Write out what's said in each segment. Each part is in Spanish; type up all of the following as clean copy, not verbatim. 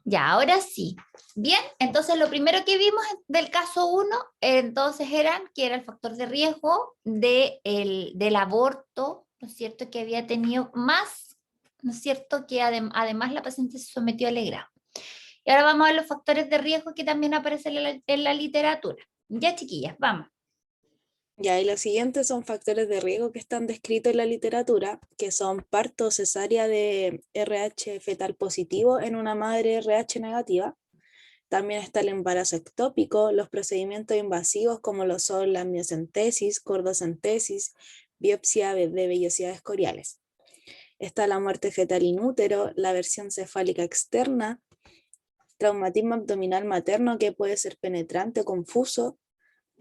Ya, ahora sí. Bien, entonces lo primero que vimos del caso uno, entonces que era el factor de riesgo del aborto, ¿no es cierto?, que había tenido más, ¿no es cierto?, que además la paciente se sometió al legrado. Y ahora vamos a ver los factores de riesgo que también aparecen en la literatura. Ya, chiquillas, vamos. Ya, y los siguientes son factores de riesgo que están descritos en la literatura, que son parto o cesárea de RH fetal positivo en una madre RH negativa. También está el embarazo ectópico, los procedimientos invasivos como lo son la miocentesis, cordocentesis, biopsia de vellosidades coriales. Está la muerte fetal in útero, la versión cefálica externa, traumatismo abdominal materno que puede ser penetrante o confuso,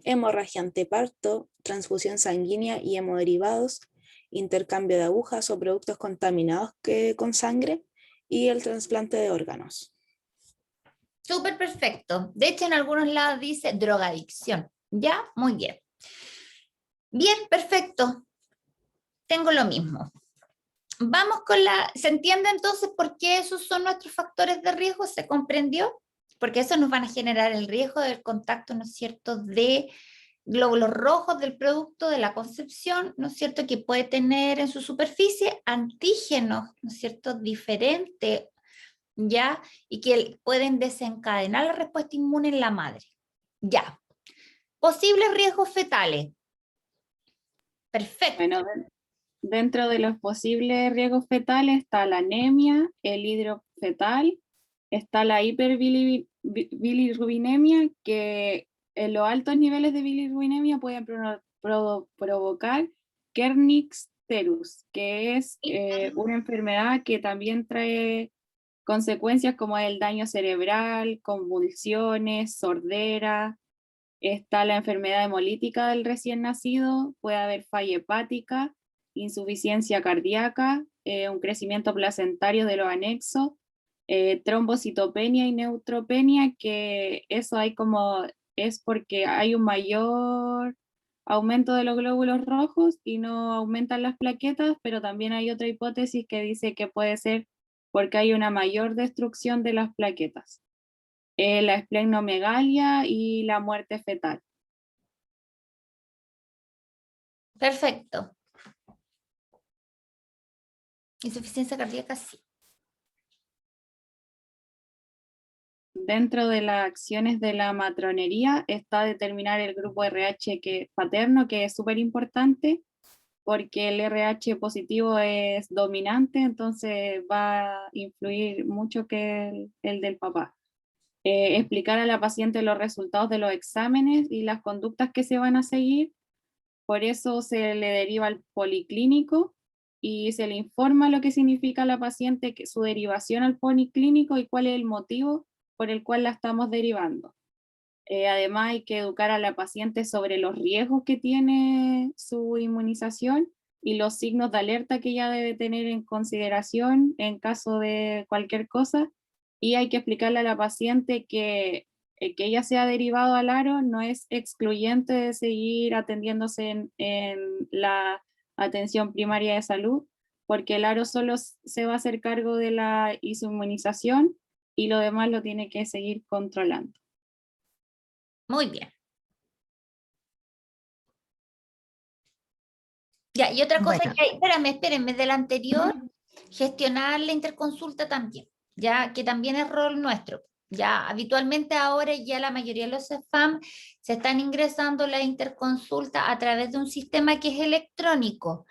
hemorragia anteparto, transfusión sanguínea y hemoderivados, intercambio de agujas o productos contaminados con sangre y el trasplante de órganos. Súper perfecto. De hecho, en algunos lados dice drogadicción. Ya, muy bien. Bien, perfecto. Tengo lo mismo. Vamos con ¿se entiende entonces por qué esos son nuestros factores de riesgo? ¿Se comprendió? Porque esos nos van a generar el riesgo del contacto, ¿no es cierto?, de glóbulos rojos del producto de la concepción, ¿no es cierto?, que puede tener en su superficie antígenos, ¿no es cierto?, diferentes, ¿ya? Y que pueden desencadenar la respuesta inmune en la madre. Ya. Posibles riesgos fetales. Perfecto. Bueno, dentro de los posibles riesgos fetales está la anemia, el hidrofetal, está la hiperbilirrubinemia, que en los altos niveles de bilirrubinemia pueden provocar Kernicterus, que es una enfermedad que también trae consecuencias como el daño cerebral, convulsiones, sordera. Está la enfermedad hemolítica del recién nacido, puede haber falla hepática, insuficiencia cardíaca, un crecimiento placentario de los anexos, trombocitopenia y neutropenia, que eso hay como es porque hay un mayor aumento de los glóbulos rojos y no aumentan las plaquetas, pero también hay otra hipótesis que dice que puede ser porque hay una mayor destrucción de las plaquetas. La esplenomegalia y la muerte fetal. Perfecto. Insuficiencia cardíaca, sí. Dentro de las acciones de la matronería está determinar el grupo RH paterno, que es súper importante, porque el RH positivo es dominante, entonces va a influir mucho que el del papá. Explicar a la paciente los resultados de los exámenes y las conductas que se van a seguir. Por eso se le deriva al policlínico y se le informa lo que significa a la paciente, que su derivación al policlínico y cuál es el motivo por el cual la estamos derivando. Además, hay que educar a la paciente sobre los riesgos que tiene su inmunización y los signos de alerta que ella debe tener en consideración en caso de cualquier cosa. Y hay que explicarle a la paciente que ella sea derivado al aro no es excluyente de seguir atendiéndose en la atención primaria de salud, porque el aro solo se va a hacer cargo de la inmunización y lo demás lo tiene que seguir controlando. Muy bien. Ya, y otra cosa Bueno, que hay, espérenme, del anterior, gestionar la interconsulta también, ya que también es rol nuestro. Ya habitualmente ahora ya la mayoría de los CEFAM se están ingresando la interconsulta a través de un sistema que es electrónico,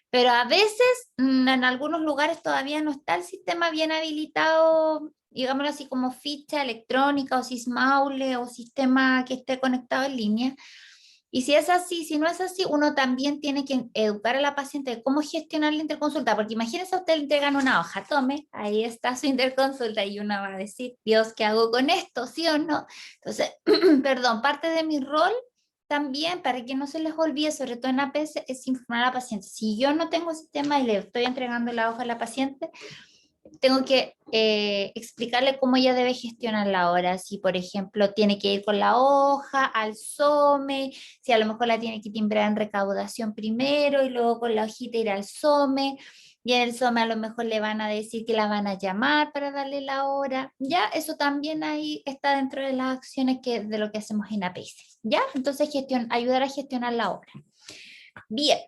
pero a veces en algunos lugares todavía no está el sistema bien habilitado, digámoslo así como ficha electrónica o SISMAULE o sistema que esté conectado en línea. Y si es así, si no es así, uno también tiene que educar a la paciente de cómo gestionar la interconsulta, porque imagínese a usted le entregan una hoja, tome, ahí está su interconsulta y uno va a decir, Dios, ¿qué hago con esto? ¿Sí o no? Entonces, perdón, parte de mi rol también, para que no se les olvide, sobre todo en APS, es informar a la paciente. Si yo no tengo sistema y le estoy entregando la hoja a la paciente, tengo que explicarle cómo ella debe gestionar la hora, si por ejemplo tiene que ir con la hoja al SOME, si a lo mejor la tiene que timbrar en recaudación primero y luego con la hojita ir al SOME, y en el SOME a lo mejor le van a decir que la van a llamar para darle la hora, ya, eso también ahí está dentro de las acciones de lo que hacemos en APICES, ya, entonces ayudar a gestionar la hora. Bien.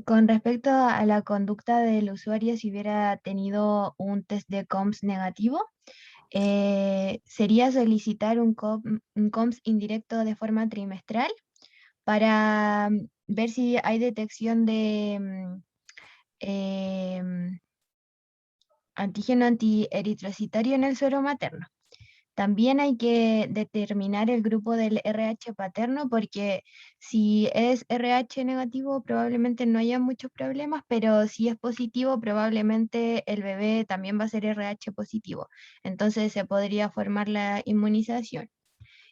Con respecto a la conducta del usuario, si hubiera tenido un test de COMS negativo, sería solicitar un COMS indirecto de forma trimestral para ver si hay detección de antígeno antieritrocitario en el suero materno. También hay que determinar el grupo del RH paterno porque si es RH negativo probablemente no haya muchos problemas, pero si es positivo probablemente el bebé también va a ser RH positivo. Entonces se podría formar la inmunización.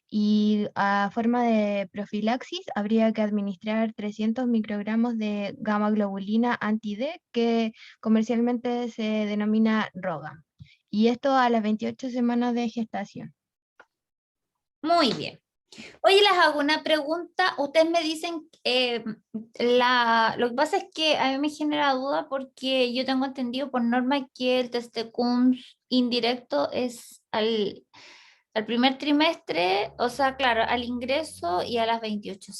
Y a forma de profilaxis habría que administrar 300 microgramos de gamma globulina anti-D que comercialmente se denomina ROGAM. Y esto a las 28 semanas de gestación. Muy bien. Oye, les hago una pregunta. Ustedes me dicen, lo que pasa es que a mí me genera duda porque yo tengo entendido por norma que el test de CUMS indirecto es al primer trimestre, o sea, claro, al ingreso y a las 28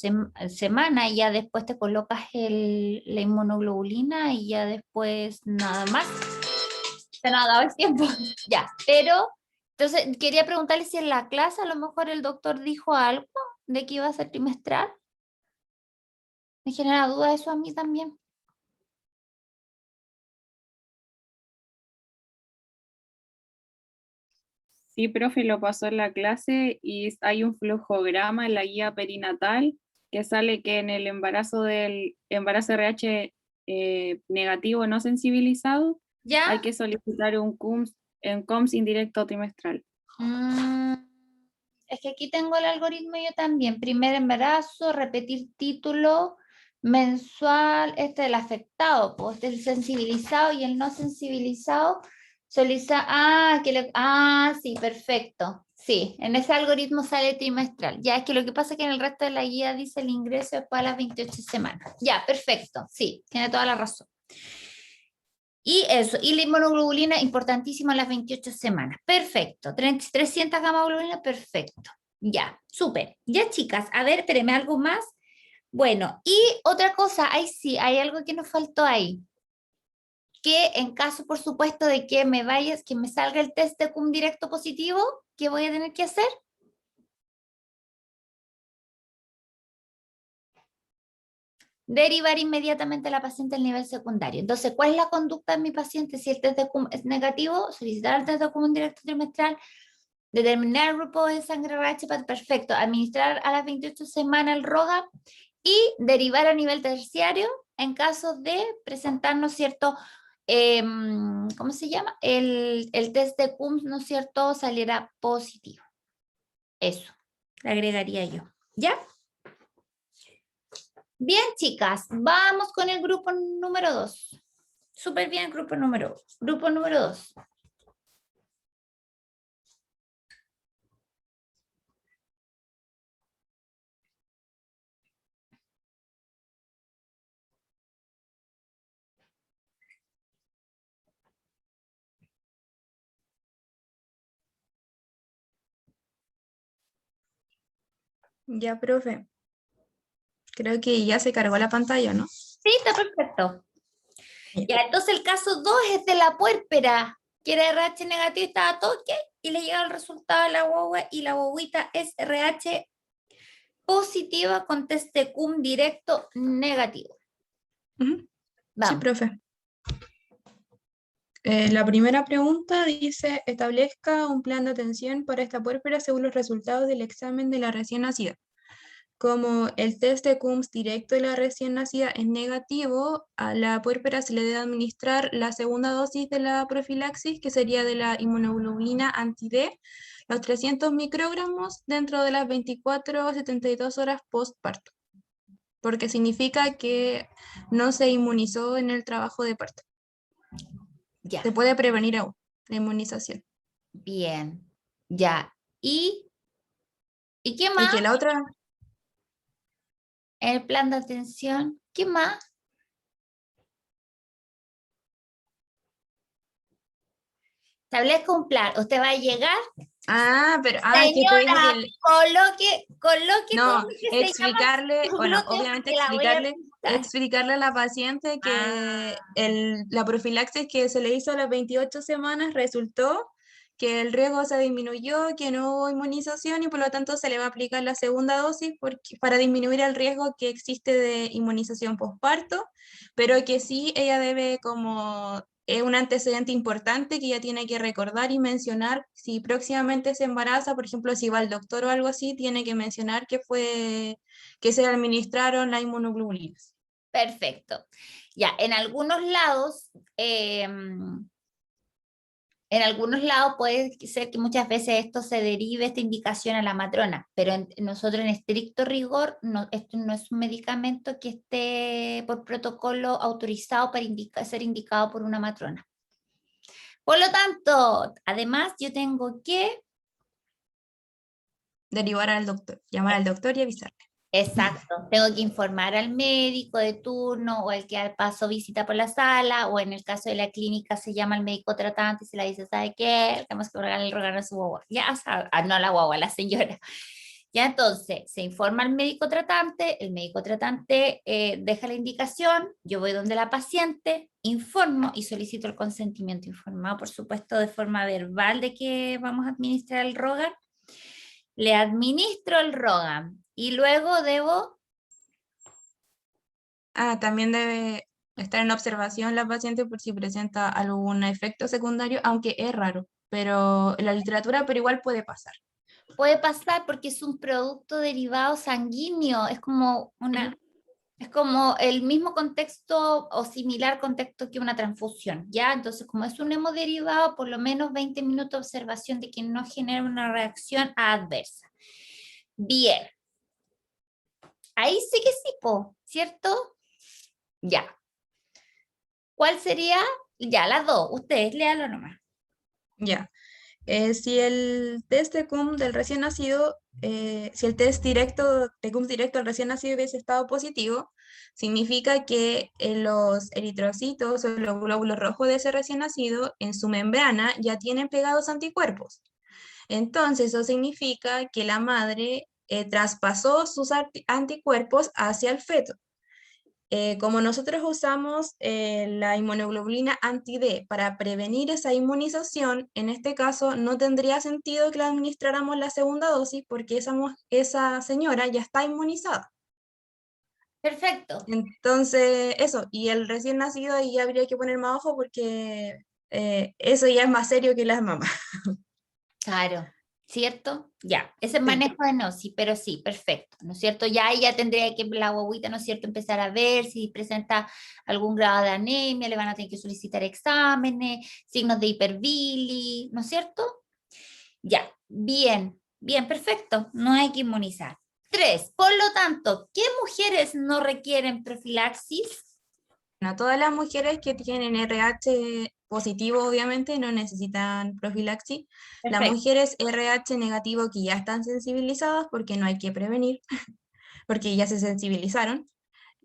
semanas, y ya después te colocas la inmunoglobulina y ya después nada más. Se nos ha dado el tiempo. Ya, pero entonces quería preguntarle si en la clase a lo mejor el doctor dijo algo de que iba a ser trimestral. Me genera duda eso a mí también. Sí, profe, lo pasó en la clase y hay un flujograma en la guía perinatal que sale que en el embarazo RH negativo no sensibilizado ¿Ya? hay que solicitar un COMS indirecto trimestral. Mm, es que aquí tengo el algoritmo yo también. Primer embarazo, repetir título mensual, el afectado, pues el sensibilizado y el no sensibilizado. Sí, perfecto. Sí, en ese algoritmo sale trimestral. Ya, es que lo que pasa es que en el resto de la guía dice el ingreso después de las 28 semanas. Ya, perfecto. Sí, tiene toda la razón. Y eso, y la inmunoglobulina importantísima a las 28 semanas. Perfecto. 300 gamma globulina, perfecto. Ya, súper. Ya, chicas, a ver, espérenme algo más. Bueno, y otra cosa, ahí sí, hay algo que nos faltó ahí. Que en caso, por supuesto, de que que me salga el test de CUM directo positivo, ¿qué voy a tener que hacer? Derivar inmediatamente a la paciente al nivel secundario. Entonces, ¿cuál es la conducta de mi paciente? Si el test de CUM es negativo, solicitar el test de CUM directo trimestral, determinar el grupo de sangre RH, perfecto, administrar a las 28 semanas el ROGA y derivar a nivel terciario en caso de presentarnos, ¿cierto? ¿Cómo se llama? El test de CUMS, ¿no es cierto? Saliera positivo. Eso, le agregaría yo. ¿Ya? Bien, chicas, vamos con el grupo número 2. Súper bien, grupo número 2. Grupo número 2. Ya, profe. Creo que ya se cargó la pantalla, ¿no? Sí, está perfecto. Ya. Ya, entonces el caso 2 es de la puérpera, que era RH negativo, estaba todo ok, y le llega el resultado a la guagua y la guaguita es RH positiva con test de CUM directo negativo. Ujú. Sí, Vamos. profe. La primera pregunta dice, establezca un plan de atención para esta puérpera según los resultados del examen de la recién nacida. Como el test de CUMS directo de la recién nacida es negativo, a la puérpera se le debe administrar la segunda dosis de la profilaxis, que sería de la inmunoglobulina anti-D, los 300 microgramos dentro de las 24 a 72 horas postparto, porque significa que no se inmunizó en el trabajo de parto. Ya, Se puede prevenir aún la inmunización. bien. Ya. ¿Y qué Y más? que la otra, El plan de atención. ¿Qué más? Establezca un plan. Usted va a llegar, Ah, pero, es que te dije señora, que coloque todo no, lo que se llama explicarle, su bueno, glúteo obviamente porque la voy a preguntar. explicarle a la paciente que Ah, la profilaxis que se le hizo a las 28 semanas resultó que el riesgo se disminuyó, que no hubo inmunización y por lo tanto se le va a aplicar la segunda dosis para disminuir el riesgo que existe de inmunización postparto, pero que sí ella debe como es un antecedente importante que ella tiene que recordar y mencionar si próximamente se embaraza, por ejemplo, si va al doctor o algo así, tiene que mencionar que se le administraron las inmunoglobulinas. perfecto. Ya, en algunos lados puede ser que muchas veces esto se derive, esta indicación a la matrona, pero nosotros en estricto rigor, esto no es un medicamento que esté por protocolo autorizado para ser indicado por una matrona. Por lo tanto, además yo tengo que... Derivar al doctor, llamar al doctor y avisarle. Exacto, tengo que informar al médico de turno o el que al paso visita por la sala, o en el caso de la clínica se llama al médico tratante y se le dice, ¿sabe qué? Tenemos que rogar a su guagua. Ya, o sea, no a la guagua, a la señora. Ya entonces se informa al médico tratante, el médico tratante deja la indicación, yo voy donde la paciente, informo y solicito el consentimiento informado, por supuesto, de forma verbal de que vamos a administrar el Rogaine. Le administro el Rogaine y luego debo... También debe estar en observación la paciente por si presenta algún efecto secundario, aunque es raro, pero en la literatura, pero igual puede pasar. Puede pasar porque es un producto derivado sanguíneo, es como es como el mismo contexto o similar contexto que una transfusión, ¿ya? Entonces, como es un hemoderivado, por lo menos 20 minutos de observación de que no genera una reacción adversa. Bien. Ahí sí que sí, ¿cierto? Ya. ¿Cuál sería? Ya, las dos. Ustedes léalo nomás. Ya. Si el test de CUM del recién nacido, si el test directo de CUM directo al recién nacido hubiese estado positivo, significa que los eritrocitos o los glóbulos rojos de ese recién nacido en su membrana ya tienen pegados anticuerpos. Entonces, eso significa que la madre traspasó sus anticuerpos hacia el feto. Como nosotros usamos la inmunoglobulina anti-D para prevenir esa inmunización, en este caso no tendría sentido que le administráramos la segunda dosis porque esa señora ya está inmunizada. Perfecto. Entonces, eso, y el recién nacido ahí habría que poner más ojo porque eso ya es más serio que las mamás. Claro, ¿cierto? Ya, ese Sí. manejo de no, sí, pero sí, perfecto, ¿no es cierto? Ya ahí ya tendría que la guaguita, ¿no es cierto?, empezar a ver si presenta algún grado de anemia, le van a tener que solicitar exámenes, signos de hiperbili, ¿no es cierto? Ya, bien, bien, perfecto, no hay que inmunizar. 3, por lo tanto, ¿qué mujeres no requieren profilaxis? No todas las mujeres que tienen RH positivo, obviamente, no necesitan profilaxis. Las Perfecto. mujeres RH negativo que ya están sensibilizadas, porque no hay que prevenir, porque ya se sensibilizaron.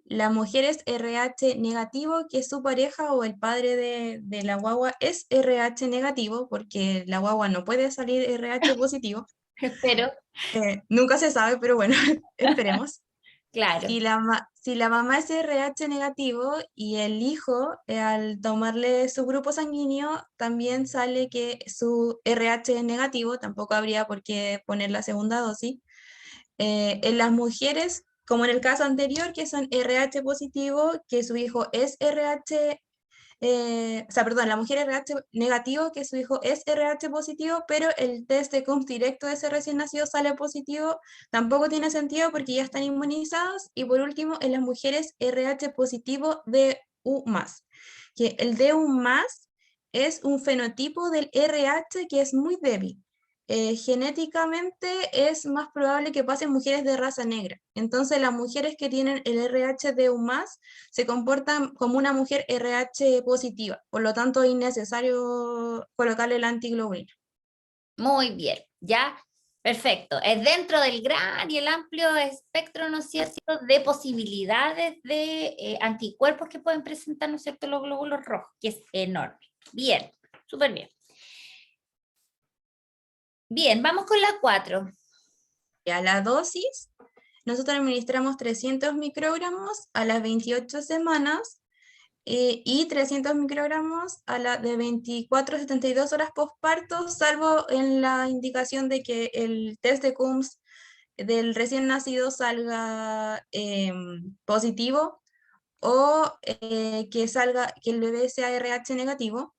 Las mujeres RH negativo, que su pareja o el padre de la guagua es RH negativo, porque la guagua no puede salir RH positivo. Espero, Nunca se sabe, pero bueno, esperemos. claro. Si la mamá es RH negativo y el hijo, al tomarle su grupo sanguíneo, también sale que su RH es negativo, tampoco habría por qué poner la segunda dosis. En las mujeres, como en el caso anterior, que son RH positivo, que su hijo es RH, perdón, la mujer RH negativo, que su hijo es RH positivo, pero el test de CUMS directo de ese recién nacido sale positivo, tampoco tiene sentido porque ya están inmunizados. Y por último, en las mujeres RH positivo DU+, que el DU+, es un fenotipo del RH que es muy débil. Genéticamente es más probable que pasen mujeres de raza negra. Entonces las mujeres que tienen el RH DU+, se comportan como una mujer RH positiva, por lo tanto es innecesario colocarle la antiglobulina. Muy bien, ya Perfecto. Es dentro del gran y el amplio espectro, ¿no es cierto?, de posibilidades de anticuerpos que pueden presentar, ¿no es cierto?, los glóbulos rojos, que es enorme. Bien, súper bien. Bien, vamos con la 4. A la dosis, nosotros administramos 300 microgramos a las 28 semanas y 300 microgramos a la de 24 a 72 horas postparto, salvo en la indicación de que el test de Coombs del recién nacido salga positivo o que el bebé sea RH negativo.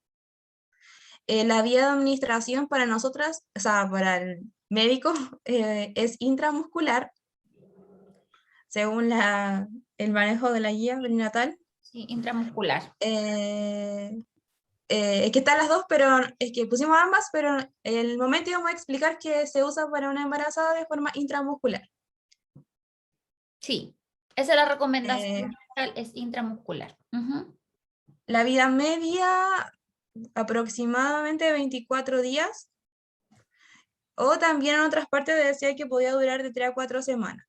La vía de administración para nosotras, o sea, para el médico, es intramuscular, según el manejo de la guía perinatal. Sí, intramuscular. Es que están las dos, pero es que pusimos ambas, pero en el momento íbamos a explicar que se usa para una embarazada de forma intramuscular. Sí, esa es la recomendación Eh, general, es intramuscular. Ujú. la vida media, aproximadamente 24 días, o también en otras partes decía que podía durar de 3 a 4 semanas.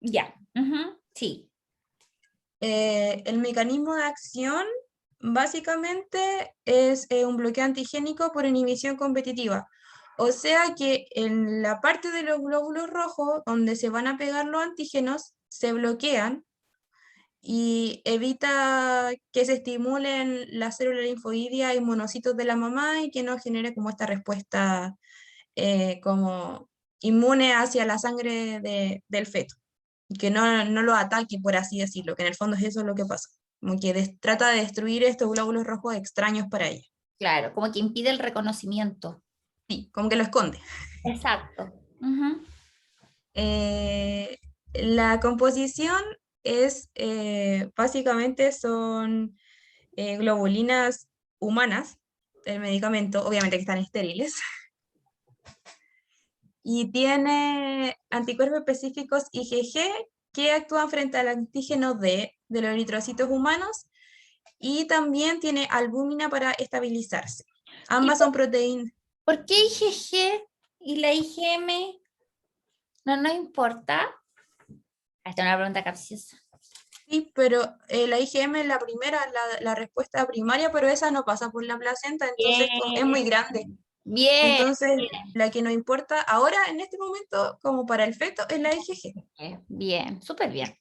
Ya, ujú, sí. El mecanismo de acción básicamente es un bloqueo antigénico por inhibición competitiva. O sea que en la parte de los glóbulos rojos, donde se van a pegar los antígenos, se bloquean y evita que se estimulen las células linfoideas y monocitos de la mamá y que no genere como esta respuesta como inmune hacia la sangre del feto. Y que no lo ataque, por así decirlo, que en el fondo es eso lo que pasa. Como que trata de destruir estos glóbulos rojos extraños para ella. Claro, como que impide el reconocimiento. Sí, como que lo esconde. Exacto. Ujú. La composición es, básicamente son globulinas humanas, el medicamento, obviamente que están estériles, y tiene anticuerpos específicos IgG que actúan frente al antígeno D de los eritrocitos humanos y también tiene albúmina para estabilizarse. ¿Y Ambas son proteínas. por qué IgG y la IgM no nos importa? Esta es una pregunta capciosa. Sí, pero la IgM es la primera, la respuesta primaria, pero esa no pasa por la placenta, entonces es muy grande. Bien, Entonces, la que nos importa ahora, en este momento, como para el feto, es la IgG. bien, súper bien.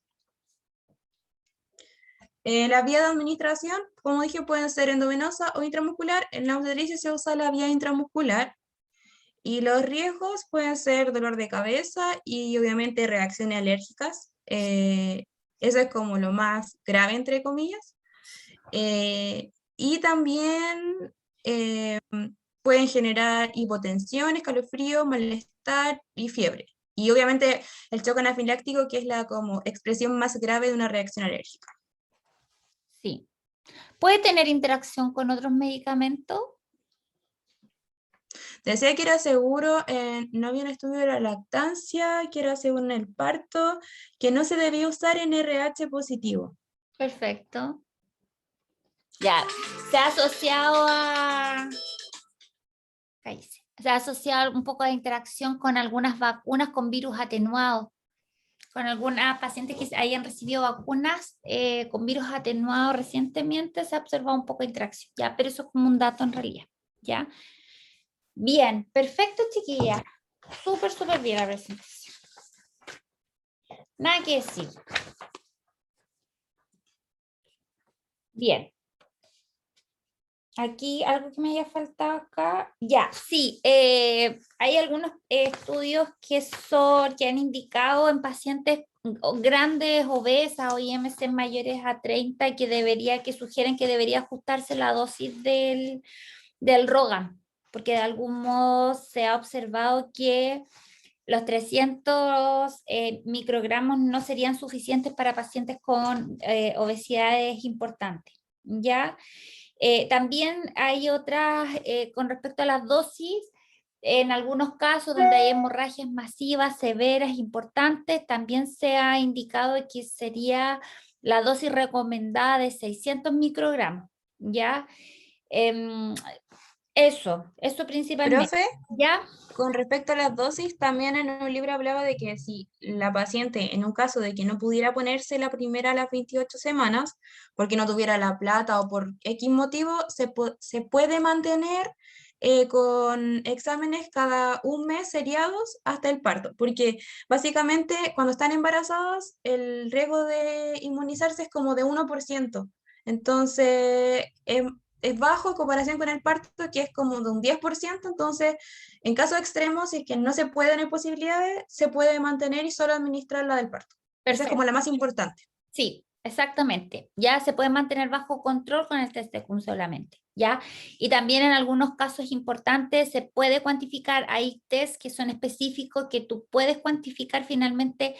La vía de administración, como dije, pueden ser endovenosa o intramuscular. En la obstetricia se usa la vía intramuscular. Y los riesgos pueden ser dolor de cabeza y obviamente reacciones alérgicas. Eso es como lo más grave, entre comillas. Y también pueden generar hipotensión, escalofrío, malestar y fiebre. Y obviamente el choque anafiláctico, que es la como expresión más grave de una reacción alérgica. Sí. ¿Puede tener interacción con otros medicamentos? Decía que era seguro, no había un estudio de la lactancia, que era seguro en el parto, que no se debía usar en RH positivo. Perfecto. Ya, se ha asociado a... Cállese. Se ha asociado un poco de interacción con algunas vacunas con virus atenuado. Con algunas pacientes que hayan recibido vacunas con virus atenuado recientemente se ha observado un poco de interacción, ¿ya? Pero eso es como un dato en realidad, ¿ya? Bien, perfecto, chiquilla. Súper, súper bien la presentación. Nada que decir. Bien. Aquí algo que me haya faltado acá. Ya, sí, hay algunos estudios que han indicado en pacientes grandes, obesas o IMC mayores a 30 que sugieren que debería ajustarse la dosis del Rogan, porque de algún modo se ha observado que los 300 microgramos no serían suficientes para pacientes con obesidades importantes, ¿ya? También hay otras, con respecto a las dosis, en algunos casos donde hay hemorragias masivas, severas, importantes, también se ha indicado que sería la dosis recomendada de 600 microgramos, ¿ya? Eso principalmente. Profe, ¿Ya? con respecto a las dosis, también en un libro hablaba de que si la paciente, en un caso de que no pudiera ponerse la primera a las 28 semanas, porque no tuviera la plata o por X motivo, se puede mantener con exámenes cada un mes seriados hasta el parto, porque básicamente cuando están embarazadas el riesgo de inmunizarse es como de 1%. Entonces, es bajo en comparación con el parto, que es como de un 10%. Entonces, en casos extremos, si es que no se puede, no hay posibilidades, se puede mantener y solo administrar la del parto. Esa es como Perfecto. la más importante. Sí, exactamente. Ya se puede mantener bajo control con el test de Kuhn solamente, ¿ya? Y también en algunos casos importantes se puede cuantificar, hay test que son específicos que tú puedes cuantificar finalmente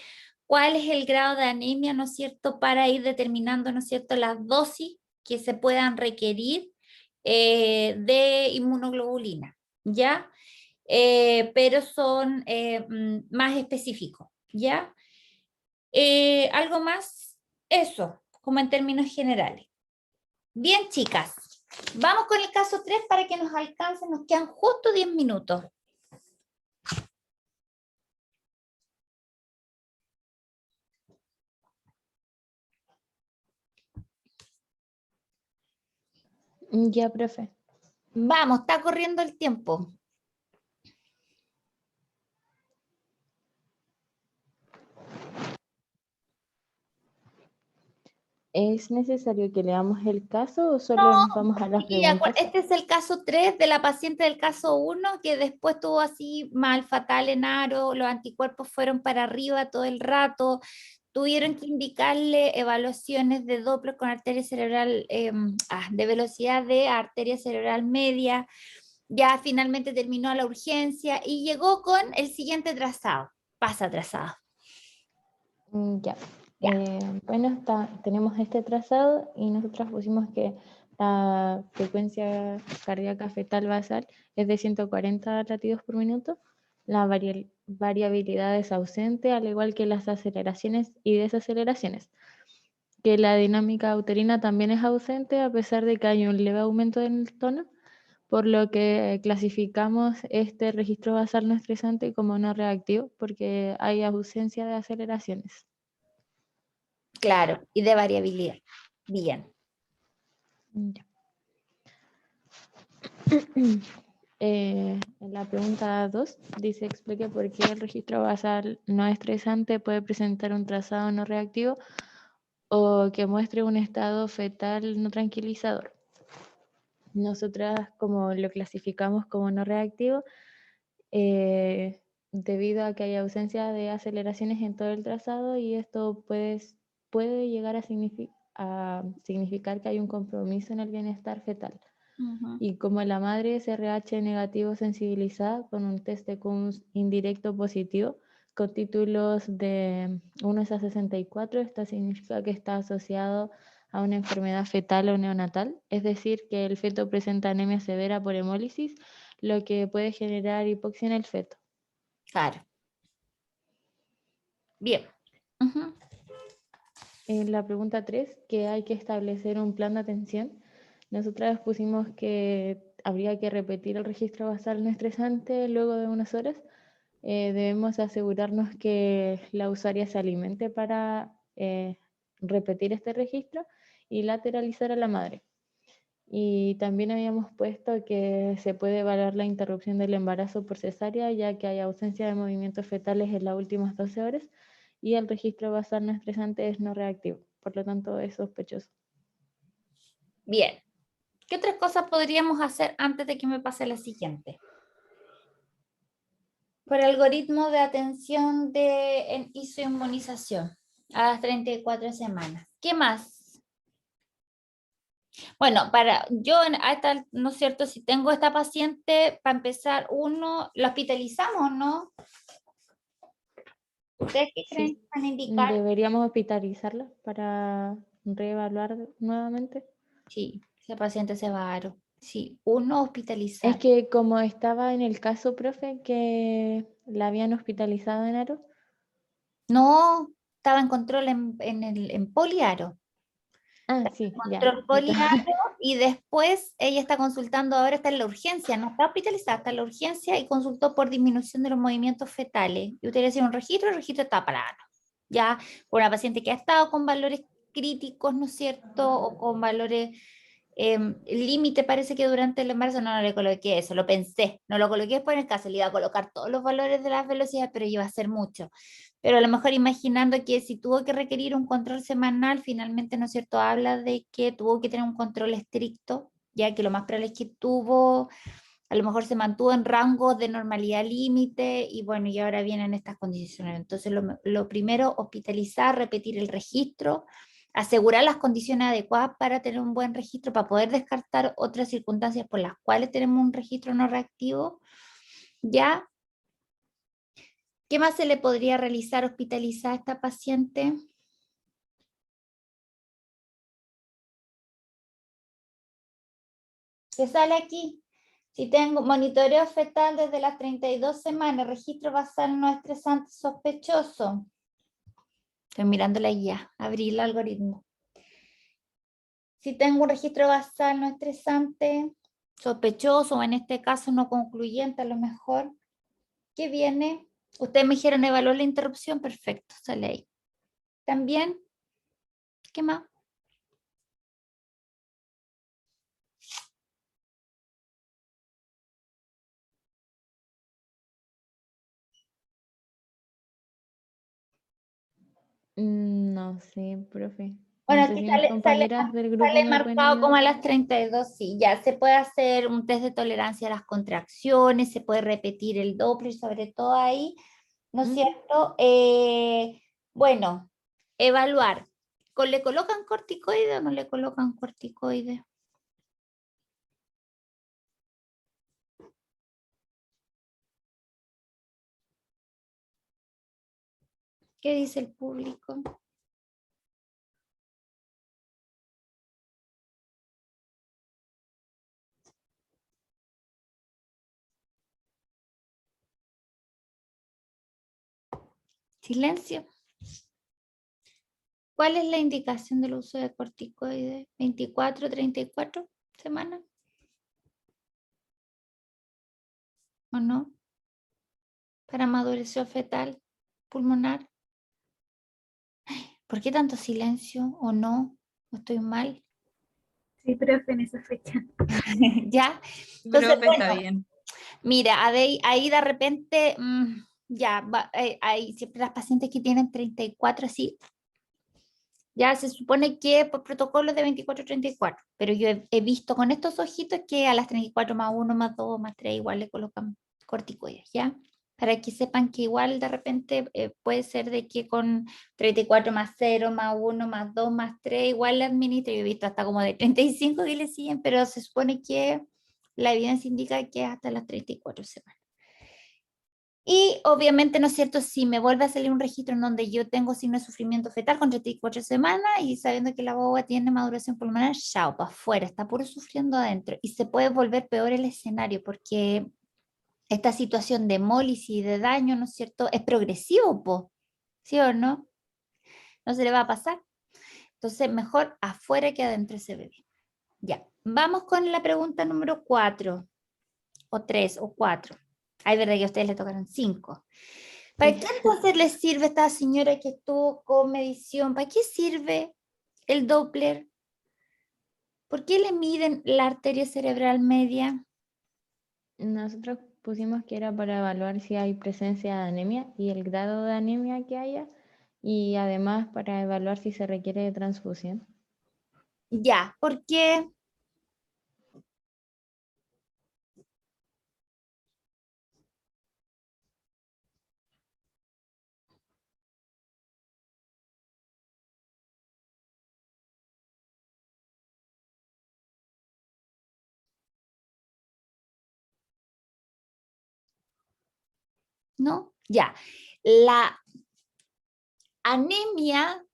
cuál es el grado de anemia, ¿no es cierto?, para ir determinando, ¿no es cierto?, las dosis que se puedan requerir de inmunoglobulina, ¿ya? Pero son más específicos, ¿ya? Algo más, eso, como en términos generales. Bien, chicas, vamos con el caso 3 para que nos alcance, nos quedan justo 10 minutos. Ya, profe. Vamos, está corriendo el tiempo. ¿Es necesario que leamos el caso o solo nos vamos a las Sí, preguntas? este es el caso 3 de la paciente del caso 1 que después tuvo así mal fatal en aro, los anticuerpos fueron para arriba todo el rato, tuvieron que indicarle evaluaciones de Doppler con arteria cerebral, de velocidad de arteria cerebral media, ya finalmente terminó la urgencia y llegó con el siguiente trazado, pasa trazado. Ya. Ya. Bueno, tenemos este trazado y nosotros pusimos que la frecuencia cardíaca fetal basal es de 140 latidos por minuto. La variabilidad es ausente, al igual que las aceleraciones y desaceleraciones. Que la dinámica uterina también es ausente, a pesar de que hay un leve aumento en el tono, por lo que clasificamos este registro basal no estresante como no reactivo, porque hay ausencia de aceleraciones. Claro, y de variabilidad. Bien. Ya. En la pregunta 2 dice: explique por qué el registro basal no estresante puede presentar un trazado no reactivo o que muestre un estado fetal no tranquilizador. Nosotras, como lo clasificamos como no reactivo, debido a que hay ausencia de aceleraciones en todo el trazado, y esto puede llegar a significar que hay un compromiso en el bienestar fetal. Y como la madre es RH negativo sensibilizada con un test de Kuhn indirecto positivo con títulos de 1 a 64, esto significa que está asociado a una enfermedad fetal o neonatal, es decir, que el feto presenta anemia severa por hemólisis, lo que puede generar hipoxia en el feto. Claro. Bien. En la pregunta 3, que hay que establecer un plan de atención, nosotras pusimos que habría que repetir el registro basal no estresante luego de unas horas. Debemos asegurarnos que la usuaria se alimente para repetir este registro y lateralizar a la madre. Y también habíamos puesto que se puede evaluar la interrupción del embarazo por cesárea, ya que hay ausencia de movimientos fetales en las últimas 12 horas y el registro basal no estresante es no reactivo, por lo tanto es sospechoso. Bien. ¿Qué otras cosas podríamos hacer antes de que me pase la siguiente? Por algoritmo de atención de isoinmunización a las 34 semanas. ¿Qué más? Bueno, ¿no es cierto? Si tengo esta paciente, para empezar, ¿la hospitalizamos o no? ¿Ustedes qué creen que van a indicar? ¿Deberíamos hospitalizarla para reevaluar nuevamente? Sí, ese paciente se va a aro. Sí, uno hospitalizar. Es que como estaba en el caso, profe, que la habían hospitalizado en aro. No, estaba en control en poliaro. Ah, sí, ya. Control poliaro y después ella está consultando, ahora está en la urgencia, no está hospitalizada, está en la urgencia y consultó por disminución de los movimientos fetales. Y usted le hace un registro, el registro está plano. Ya, por una paciente que ha estado con valores críticos, ¿no es cierto? O con valores límite, parece que durante el embarazo no le coloqué eso, lo pensé, no lo coloqué después en el caso, le iba a colocar todos los valores de las velocidades, pero iba a ser mucho. Pero a lo mejor imaginando que si tuvo que requerir un control semanal, finalmente, ¿no es cierto?, habla de que tuvo que tener un control estricto, ya que lo más probable es que tuvo, a lo mejor se mantuvo en rangos de normalidad límite, y bueno, y ahora vienen estas condiciones. Entonces, lo primero, hospitalizar, repetir el registro, asegurar las condiciones adecuadas para tener un buen registro, para poder descartar otras circunstancias por las cuales tenemos un registro no reactivo, ¿ya? ¿Qué más se le podría realizar hospitalizar a esta paciente? ¿Qué sale aquí? Si tengo monitoreo fetal desde las 32 semanas, registro basal no estresante sospechoso. Estoy mirando la guía, abrir el algoritmo. Si tengo un registro basal no estresante, sospechoso, o en este caso no concluyente a lo mejor, ¿qué viene? Ustedes me dijeron evaluar la interrupción, perfecto, sale ahí. También, ¿qué más? No sé, profe. Bueno, No sé aquí si mis compañeras del grupo sale me pueden marcado como ayudar. a las 32, sí, ya se puede hacer un test de tolerancia a las contracciones, se puede repetir el Doppler, sobre todo ahí, ¿no es cierto? Bueno, evaluar. ¿Le colocan corticoide o no le colocan corticoide? ¿Qué dice el público? Silencio. ¿Cuál es la indicación del uso de corticoides? 24, 34 semanas. ¿O no? Para maduración fetal pulmonar. ¿Por qué tanto silencio? ¿O no? ¿O estoy mal? Sí, profe, en esa fecha. ¿Ya? Entonces, Profe, está bueno, bien. mira, ahí de repente, ya, hay siempre las pacientes que tienen 34, así, ya se supone que por protocolo es de 24 a 34, pero yo he visto con estos ojitos que a las 34 más 1, más 2, más 3 igual le colocan corticoides, ¿ya? Para que sepan que igual de repente puede ser de que con 34 más 0, más 1, más 2, más 3, igual le administra. Yo he visto hasta como de 35 que le siguen, pero se supone que la evidencia indica que es hasta las 34 semanas. Y obviamente, ¿no es cierto? Si me vuelve a salir un registro en donde yo tengo signo de sufrimiento fetal con 34 semanas y sabiendo que la guagua tiene maduración pulmonar, chao, para afuera, está puro sufriendo adentro. Y se puede volver peor el escenario porque esta situación de hemólisis y de daño, ¿no es cierto? Es progresivo, po, ¿sí o no? No se le va a pasar. Entonces, mejor afuera que adentro ese bebé. Ya, vamos con la pregunta número 4, o 3, o 4. Ay, verdad que a ustedes le tocaron 5. ¿Para qué entonces le sirve a esta señora que estuvo con medición? ¿Para qué sirve el Doppler? ¿Por qué le miden la arteria cerebral media? Nosotros pusimos que era para evaluar si hay presencia de anemia y el grado de anemia que haya, y además para evaluar si se requiere de transfusión. Ya, ¿por qué? ¿No? Ya. La anemia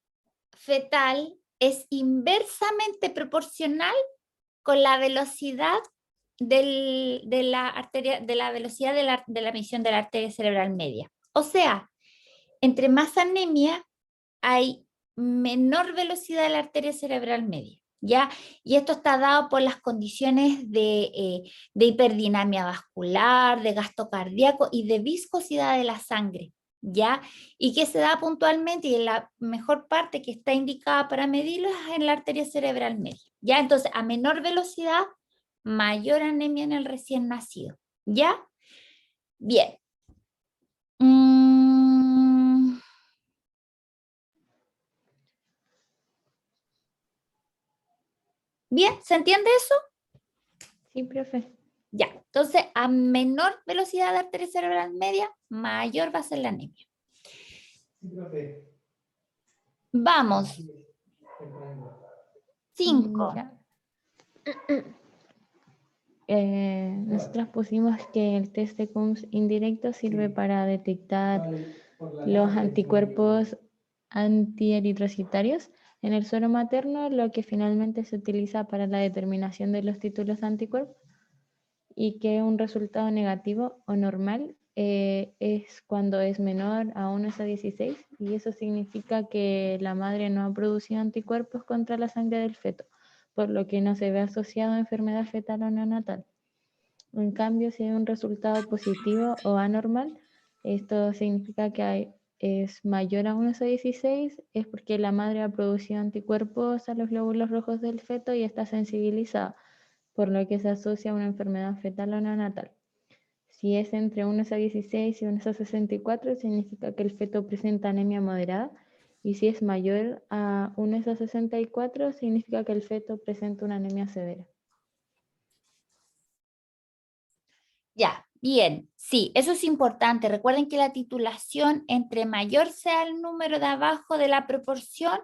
fetal es inversamente proporcional con la velocidad de la arteria, de la velocidad de la emisión de la arteria cerebral media. O sea, entre más anemia hay menor velocidad de la arteria cerebral media. ¿ya? Y esto está dado por las condiciones de hiperdinamia vascular, de gasto cardíaco y de viscosidad de la sangre, ¿ya? Y que se da puntualmente, y en la mejor parte que está indicada para medirlo es en la arteria cerebral media, ¿ya? Entonces, a menor velocidad, mayor anemia en el recién nacido, ¿ya? Bien. Bien, ¿se entiende eso? Sí, profe. Ya, entonces a menor velocidad de arteria cerebral media, mayor va a ser la anemia. Vamos. 5. Ya. Nosotras pusimos que el test de Coombs indirecto sirve para detectar los anticuerpos antieritrocitarios en el suero materno, lo que finalmente se utiliza para la determinación de los títulos de anticuerpos, y que un resultado negativo o normal es cuando es menor a 1/16, y eso significa que la madre no ha producido anticuerpos contra la sangre del feto, por lo que no se ve asociado a enfermedad fetal o neonatal. En cambio, si hay un resultado positivo o anormal, esto significa que es mayor a 1/16, es porque la madre ha producido anticuerpos a los glóbulos rojos del feto y está sensibilizada, por lo que se asocia a una enfermedad fetal o neonatal. Si es entre 1/16 y 1/64, significa que el feto presenta anemia moderada, y si es mayor a 1/64, significa que el feto presenta una anemia severa. Ya, bien, sí, eso es importante. Recuerden que la titulación, entre mayor sea el número de abajo de la proporción,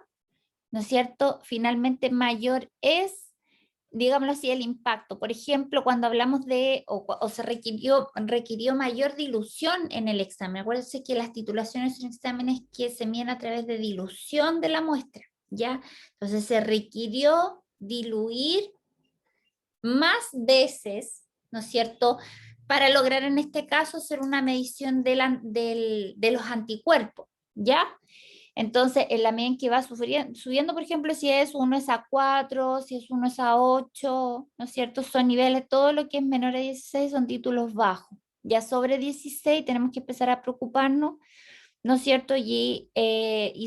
¿no es cierto? Finalmente mayor es, digámoslo así, el impacto. Por ejemplo, cuando hablamos de, o se requirió mayor dilución en el examen. Acuérdense que las titulaciones son exámenes que se miden a través de dilución de la muestra, ¿ya? Entonces se requirió diluir más veces, ¿no es cierto?, para lograr en este caso hacer una medición de los anticuerpos, ¿ya? Entonces, en la medida en que va subiendo, por ejemplo, si es 1/4, si es 1/8, ¿no es cierto? Son niveles, todo lo que es menor a 16 son títulos bajos. Ya sobre 16 tenemos que empezar a preocuparnos, ¿no es cierto? Y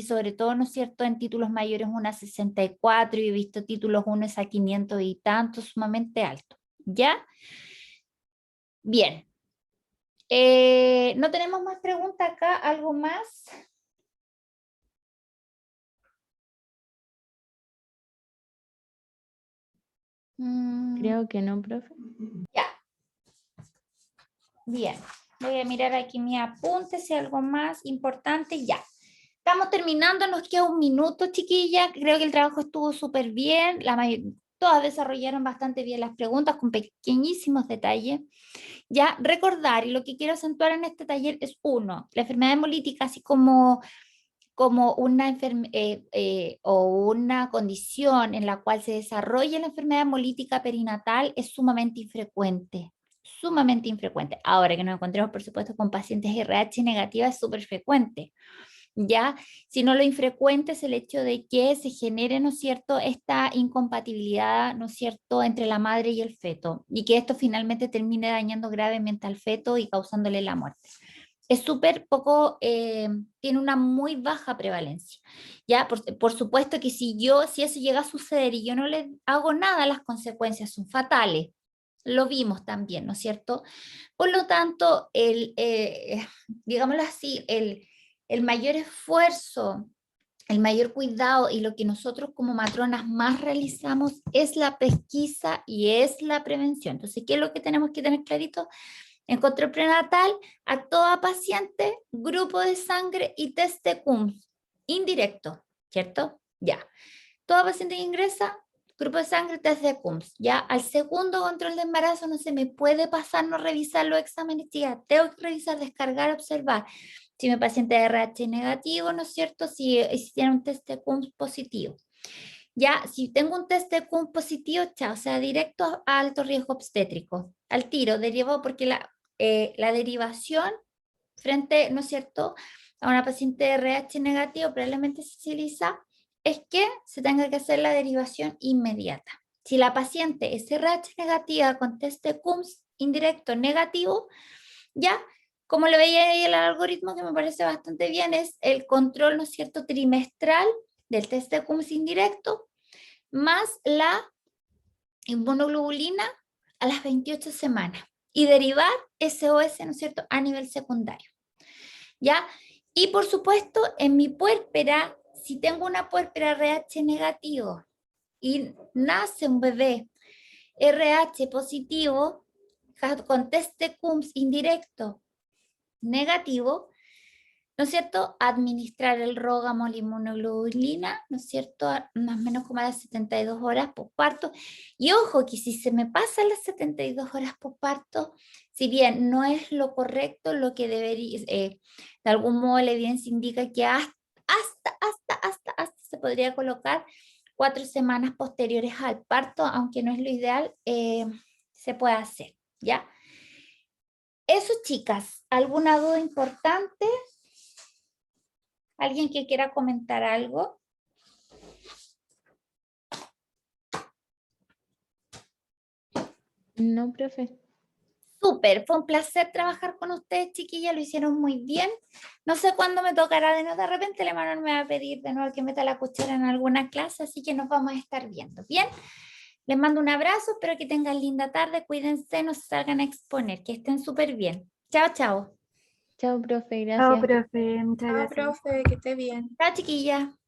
sobre todo, ¿no es cierto?, en títulos mayores 1/64, y he visto títulos 1/500 y tantos, sumamente altos, ¿ya? Bien. No tenemos más preguntas acá, ¿algo más? Creo que no, profe. Ya. Bien. Voy a mirar aquí mi apunte, si hay algo más importante. Ya. Estamos terminando, nos queda un minuto, chiquillas. Creo que el trabajo estuvo súper bien. Todas desarrollaron bastante bien las preguntas con pequeñísimos detalles. Ya, recordar, y lo que quiero acentuar en este taller es, uno, la enfermedad hemolítica, así como una condición en la cual se desarrolla la enfermedad hemolítica perinatal, es sumamente infrecuente. Sumamente infrecuente. Ahora que nos encontremos, por supuesto, con pacientes RH negativas, es súper frecuente. ¿Ya? Sino lo infrecuente es el hecho de que se genere, ¿no es cierto?, esta incompatibilidad, ¿no es cierto?, entre la madre y el feto, y que esto finalmente termine dañando gravemente al feto y causándole la muerte. Es súper poco, tiene una muy baja prevalencia, ¿ya? Por supuesto que si eso llega a suceder y yo no le hago nada, las consecuencias son fatales. Lo vimos también, ¿no es cierto? Por lo tanto, digámoslo así, el mayor esfuerzo, el mayor cuidado y lo que nosotros como matronas más realizamos es la pesquisa y es la prevención. Entonces, ¿qué es lo que tenemos que tener clarito? En control prenatal, a toda paciente, grupo de sangre y test de Coombs, indirecto, ¿cierto? Ya. Toda paciente que ingresa, grupo de sangre, test de Coombs. Ya al segundo control de embarazo no se me puede pasar no revisar los exámenes, ya tengo que revisar, descargar, observar. Si mi paciente es RH negativo, ¿no es cierto? Si tiene un test de Coombs positivo. Ya, si tengo un test de Coombs positivo, chao, o sea, directo a alto riesgo obstétrico, al tiro, derivado, porque la derivación frente, ¿no es cierto?, a una paciente de RH negativo, probablemente siciliza, es que se tenga que hacer la derivación inmediata. Si la paciente es RH negativa con test de Coombs indirecto negativo, ya, como lo veía ahí el algoritmo, que me parece bastante bien, es el control, ¿no es cierto?, trimestral del test de Coombs indirecto, más la inmunoglobulina a las 28 semanas y derivar SOS, ¿no es cierto?, a nivel secundario. ¿Ya? Y por supuesto, en mi puérpera, si tengo una puérpera RH negativo y nace un bebé RH positivo con test de Coombs indirecto negativo, ¿no es cierto?, administrar el rógamo, la inmunoglobulina, ¿no es cierto?, más o menos como a las 72 horas posparto. Y ojo, que si se me pasan las 72 horas posparto, si bien no es lo correcto, lo que debería, de algún modo la evidencia indica que hasta se podría colocar 4 semanas posteriores al parto, aunque no es lo ideal, se puede hacer, ¿ya? Eso, chicas, ¿alguna duda importante? ¿Alguien que quiera comentar algo? No, profe. Súper, fue un placer trabajar con ustedes, chiquillas, lo hicieron muy bien. No sé cuándo me tocará de nuevo, de repente el Emanuel me va a pedir de nuevo que meta la cuchara en alguna clase, así que nos vamos a estar viendo, ¿bien? Les mando un abrazo, espero que tengan linda tarde, cuídense, no se salgan a exponer, que estén súper bien. Chao, chao. Chao, profe, Chao, gracias. profe, muchas Chao, gracias. profe, que esté bien. Chao, chiquillas.